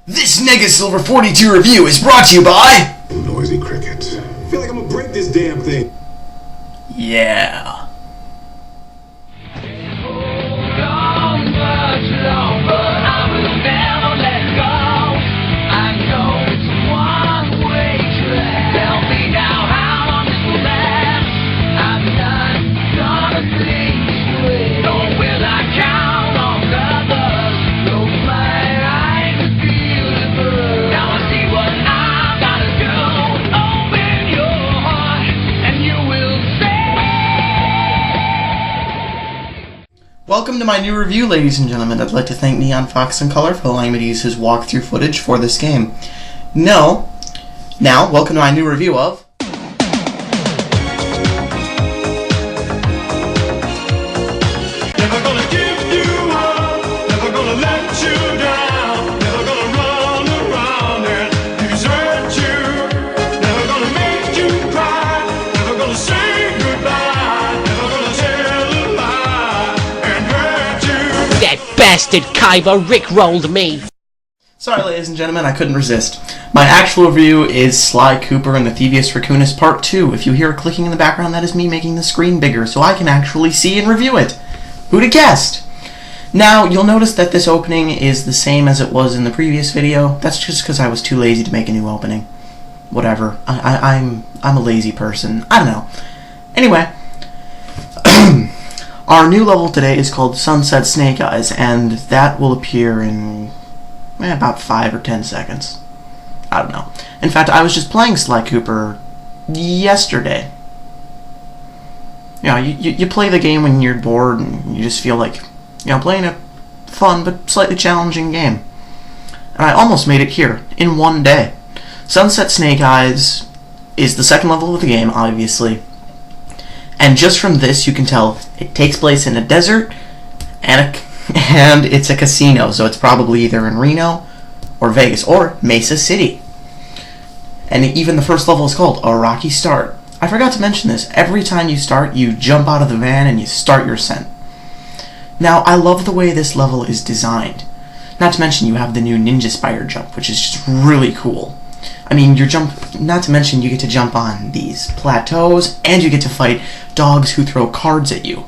This Nega Silver 42 review is brought to you by Noisy Cricket. I feel like I'm gonna break this damn thing. Yeah. Welcome to my new review, ladies and gentlemen. I'd like to thank Neon Fox and Color for allowing me to use his walkthrough footage for this game. Now, welcome to my new review of Never gonna give you up, never gonna let you down, never gonna run around and desert you, never gonna make you cry, never gonna say goodbye, never gonna tell a lie and hurt you. That bastard Kaiba rickrolled me. Sorry, ladies and gentlemen, I couldn't resist. My actual review is Sly Cooper and the Thevious Racconus Part 2. If you hear clicking in the background, that is me making the screen bigger so I can actually see and review it. Who'd have guessed? Now, you'll notice that this opening is the same as it was in the previous video. That's just because I was too lazy to make a new opening. Whatever. I'm a lazy person. I don't know. Anyway, our new level today is called Sunset Snake Eyes, and that will appear in about 5 or 10 seconds. I don't know. In fact, I was just playing Sly Cooper yesterday. You know, you play the game when you're bored and you just feel like, playing a fun but slightly challenging game. And I almost made it here in one day. Sunset Snake Eyes is the second level of the game, obviously. And just from this, you can tell it takes place in a desert and it's a casino, so it's probably either in Reno or Vegas or Mesa City. And even the first level is called A Rocky Start. I forgot to mention this. Every time you start, you jump out of the van and you start your ascent. Now, I love the way this level is designed. Not to mention you have the new Ninja Spider jump, which is just really cool. I mean, not to mention you get to jump on these plateaus, and you get to fight dogs who throw cards at you.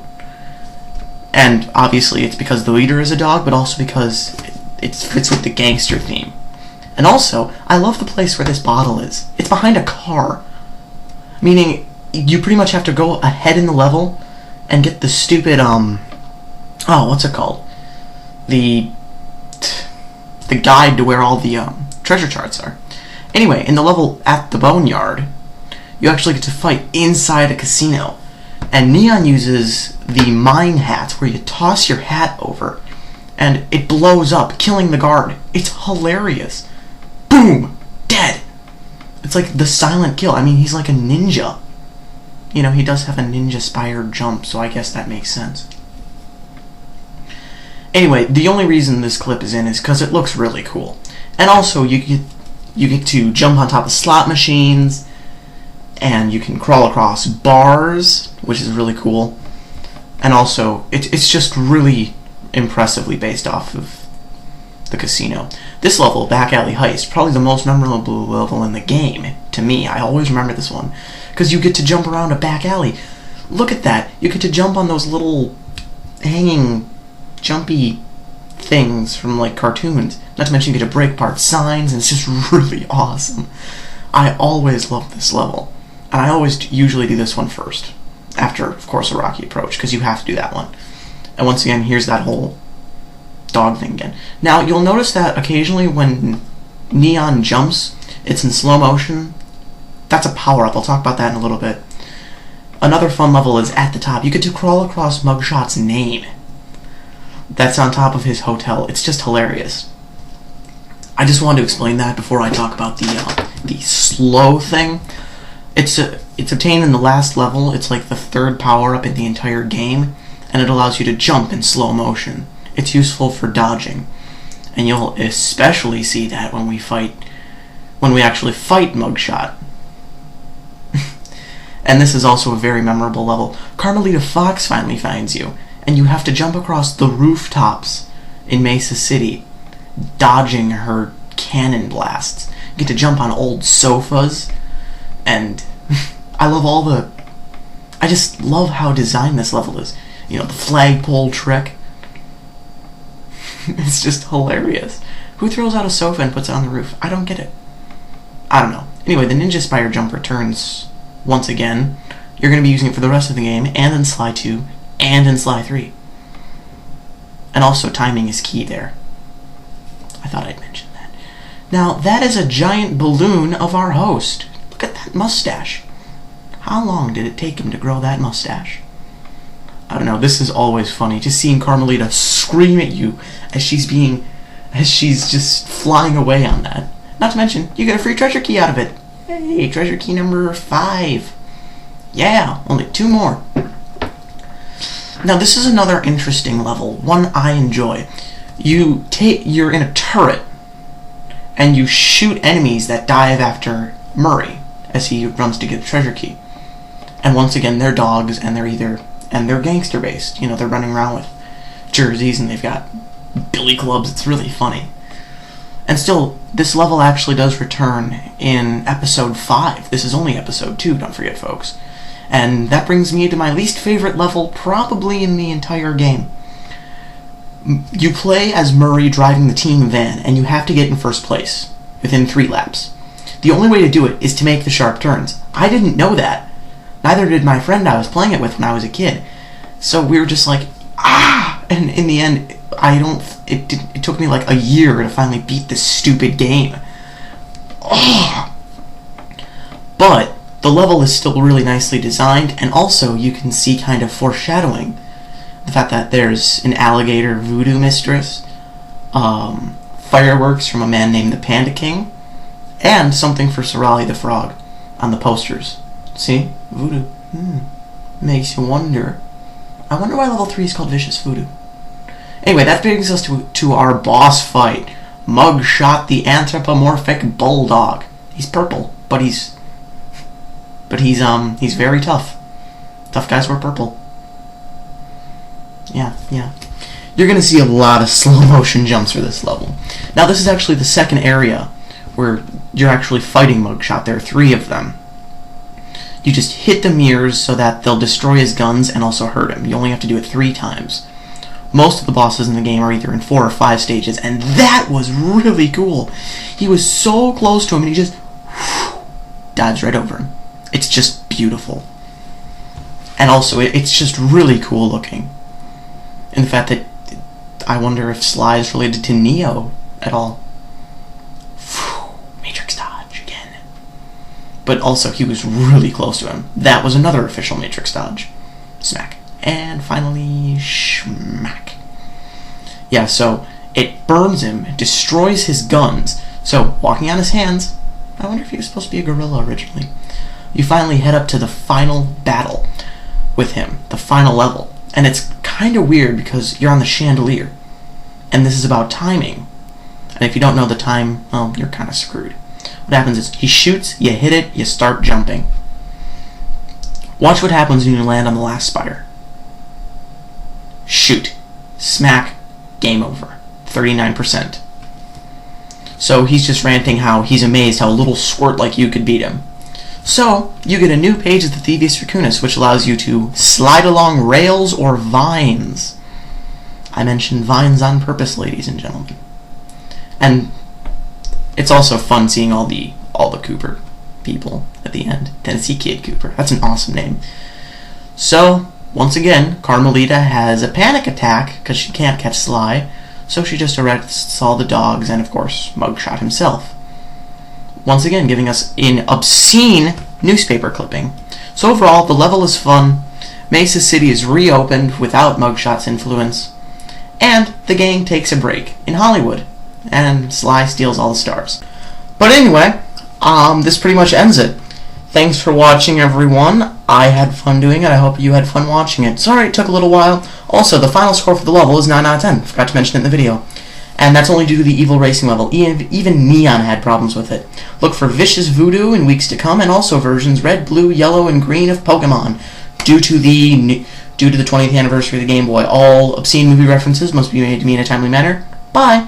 And obviously it's because the leader is a dog, but also because it fits with the gangster theme. And also, I love the place where this bottle is. It's behind a car. Meaning, you pretty much have to go ahead in the level and get the stupid, what's it called? The guide to where all the, treasure charts are. Anyway, in the level at the Boneyard, you actually get to fight inside a casino. And Neon uses the mine hat, where you toss your hat over, and it blows up, killing the guard. It's hilarious. Boom! Dead! It's like the silent kill. I mean, he's like a ninja. You know, he does have a ninja spider jump, so I guess that makes sense. Anyway, the only reason this clip is in is because it looks really cool. And also, you get to jump on top of slot machines, and you can crawl across bars, which is really cool. And also, it's just really impressively based off of the casino. This level, Back Alley Heist, probably the most memorable level in the game, to me. I always remember this one, because you get to jump around a back alley. Look at that. You get to jump on those little hanging, jumpy things from, like, cartoons. Not to mention you get to break apart signs, and it's just really awesome. I always love this level. And I always usually do this one first, after, of course, a Rocky Approach, because you have to do that one. And once again, here's that whole dog thing again. Now, you'll notice that occasionally when Neon jumps, it's in slow motion. That's a power-up. I'll talk about that in a little bit. Another fun level is at the top. You get to crawl across Mugshot's name. That's on top of his hotel. It's just hilarious. I just wanted to explain that before I talk about the slow thing. It's obtained in the last level. It's like the third power-up in the entire game, and it allows you to jump in slow motion. It's useful for dodging, and you'll especially see that when we actually fight Mugshot. And this is also a very memorable level. Carmelita Fox finally finds you, and you have to jump across the rooftops in Mesa City, dodging her cannon blasts. You get to jump on old sofas, and I just love how designed this level is. You know, the flagpole trick. It's just hilarious. Who throws out a sofa and puts it on the roof? I don't get it. I don't know. Anyway, the Ninja Spire jump returns once again. You're going to be using it for the rest of the game, and in Sly 2, and in Sly 3. And also, timing is key there. I thought I'd mention that. Now, that is a giant balloon of our host. Look at that mustache. How long did it take him to grow that mustache? I don't know, this is always funny. Just seeing Carmelita scream at you as she's just flying away on that. Not to mention, you get a free treasure key out of it. Hey, treasure key number 5. Yeah, only 2 more. Now, this is another interesting level, one I enjoy. You're in a turret, and you shoot enemies that dive after Murray as he runs to get the treasure key. And once again, they're dogs, and they're gangster-based. You know, they're running around with jerseys, and they've got billy clubs. It's really funny. And still, this level actually does return in Episode 5. This is only Episode 2, don't forget, folks. And that brings me to my least favorite level probably in the entire game. You play as Murray driving the team van, and you have to get in first place within 3 laps. The only way to do it is to make the sharp turns. I didn't know that. Neither did my friend I was playing it with when I was a kid. So we were just like, ah! And in the end, it took me like a year to finally beat this stupid game. Oh! But the level is still really nicely designed, and also you can see kind of foreshadowing the fact that there's an alligator voodoo mistress, fireworks from a man named the Panda King, and something for Sorali the Frog on the posters. See? Voodoo. Makes you wonder. I wonder why level 3 is called Vicious Voodoo. Anyway, that brings us to our boss fight. Mugshot the Anthropomorphic Bulldog. He's purple, but he's very tough. Tough guys wear purple. Yeah. You're gonna see a lot of slow motion jumps for this level. Now, this is actually the second area where you're actually fighting Mugshot. There are 3 of them. You just hit the mirrors so that they'll destroy his guns and also hurt him. You only have to do it 3 times. Most of the bosses in the game are either in 4 or 5 stages, and that was really cool. He was so close to him, and he just dives right over him. It's just beautiful. And also, it's just really cool looking. And the fact that I wonder if Sly is related to Neo at all. Matrix dodge again. But also, he was really close to him. That was another official Matrix dodge. Smack. And finally, schmack. Yeah, so it burns him, destroys his guns. So, walking on his hands, I wonder if he was supposed to be a gorilla originally. You finally head up to the final battle with him, the final level. And it's kind of weird because you're on the chandelier. And this is about timing. And if you don't know the time, well, you're kind of screwed. What happens is he shoots, you hit it, you start jumping. Watch what happens when you land on the last spire. Shoot. Smack. Game over. 39%. So he's just ranting how he's amazed how a little squirt like you could beat him. So, you get a new page of the Thevious Racconus, which allows you to slide along rails or vines. I mentioned vines on purpose, ladies and gentlemen. And it's also fun seeing all the Cooper people at the end. Tennessee Kid Cooper. That's an awesome name. So, once again, Carmelita has a panic attack because she can't catch Sly, so she just arrests all the dogs and, of course, Mugshot himself. Once again, giving us an obscene newspaper clipping. So overall, the level is fun, Mesa City is reopened without Mugshot's influence, and the gang takes a break in Hollywood, and Sly steals all the stars. But anyway, this pretty much ends it. Thanks for watching, everyone. I had fun doing it. I hope you had fun watching it. Sorry it took a little while. Also, the final score for the level is 9 out of 10. Forgot to mention it in the video. And that's only due to the evil racing level. Even Neon had problems with it. Look for Vicious Voodoo in weeks to come, and also versions red, blue, yellow, and green of Pokemon. Due to the 20th anniversary of the Game Boy, all obscene movie references must be made to me in a timely manner. Bye!